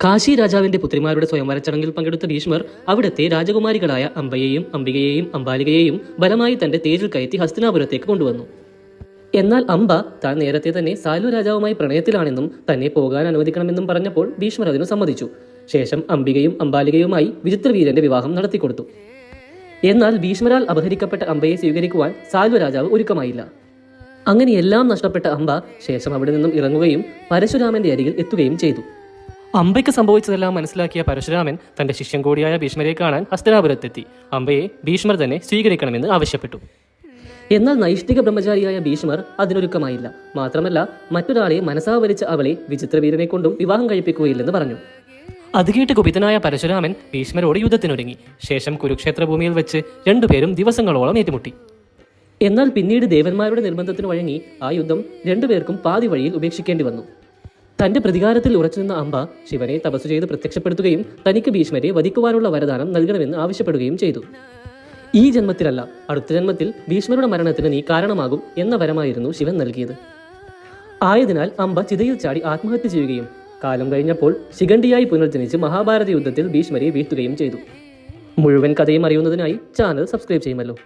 കാശി രാജാവിന്റെ പുത്രിമാരുടെ സ്വയംവര ചടങ്ങിൽ പങ്കെടുത്ത ഭീഷ്മർ അവിടുത്തെ രാജകുമാരികളായ അംബയെയും അംബികയെയും അംബാലികയെയും ബലമായി തന്റെ തേരിൽ കയറ്റി ഹസ്തിനാപുരത്തേക്ക് കൊണ്ടുവന്നു. എന്നാൽ അംബ താൻ നേരത്തെ തന്നെ സാലു രാജാവുമായി പ്രണയത്തിലാണെന്നും തന്നെ പോകാൻ അനുവദിക്കണമെന്നും പറഞ്ഞപ്പോൾ ഭീഷ്മർ അതിനു സമ്മതിച്ചു. ശേഷം അംബികയും അംബാലികയുമായി വിചിത്രവീരന്റെ വിവാഹം നടത്തിക്കൊടുത്തു. എന്നാൽ ഭീഷ്മരാൽ അപഹരിക്കപ്പെട്ട അംബയെ സ്വീകരിക്കുവാൻ സാലു രാജാവ് ഒരുക്കമായില്ല. അങ്ങനെ എല്ലാം നഷ്ടപ്പെട്ട അംബ ശേഷം അവിടെ നിന്നും ഇറങ്ങുകയും പരശുരാമന്റെ അരികിൽ എത്തുകയും ചെയ്തു. അംബയ്ക്ക് സംഭവിച്ചതെല്ലാം മനസ്സിലാക്കിയ പരശുരാമൻ തന്റെ ശിഷ്യൻ കൂടിയായ ഭീഷ്മരെ കാണാൻ ഹസ്തിനാപുരത്തെത്തി അംബയെ ഭീഷ്മർ തന്നെ സ്വീകരിക്കണമെന്ന് ആവശ്യപ്പെട്ടു. എന്നാൽ നൈഷ്ഠിക ബ്രഹ്മചാരിയായ ഭീഷ്മർ അതിനൊരുക്കമായില്ല. മാത്രമല്ല മറ്റൊരാളെ മനസ്സാവരിച്ച അവളെ വിചിത്രവീരനെ കൊണ്ടും വിവാഹം കഴിപ്പിക്കുകയില്ലെന്ന് പറഞ്ഞു. അത് കേട്ട് കുപിതനായ പരശുരാമൻ ഭീഷ്മരോട് യുദ്ധത്തിനൊരുങ്ങി. ശേഷം കുരുക്ഷേത്ര ഭൂമിയിൽ വെച്ച് രണ്ടുപേരും ദിവസങ്ങളോളം ഏറ്റുമുട്ടി. എന്നാൽ പിന്നീട് ദേവന്മാരുടെ നിർബന്ധത്തിന് വഴങ്ങി ആ യുദ്ധം രണ്ടുപേർക്കും പാതി വഴിയിൽ ഉപേക്ഷിക്കേണ്ടി വന്നു. തന്റെ പ്രതികാരത്തിൽ ഉറച്ചുനിന്ന അംബ ശിവനെ തപസ്സു ചെയ്ത് പ്രത്യക്ഷപ്പെടുത്തുകയും തനിക്ക് ഭീഷ്മരെ വധിക്കുവാനുള്ള വരദാനം നൽകണമെന്ന് ആവശ്യപ്പെടുകയും ചെയ്തു. ഈ ജന്മത്തിലല്ല, അടുത്ത ജന്മത്തിൽ ഭീഷ്മരുടെ മരണത്തിന് നീ കാരണമാകും എന്ന വരമായിരുന്നു ശിവൻ നൽകിയത്. ആയതിനാൽ അംബ ചിതയിൽ ചാടി ആത്മഹത്യ ചെയ്യുകയും കാലം കഴിഞ്ഞപ്പോൾ ശിഖണ്ഡിയായി പുനർജനിച്ച് മഹാഭാരത യുദ്ധത്തിൽ ഭീഷ്മരെ വീഴ്ത്തുകയും ചെയ്തു. മുഴുവൻ കഥയും അറിയുന്നതിനായി ചാനൽ സബ്സ്ക്രൈബ് ചെയ്യുമല്ലോ.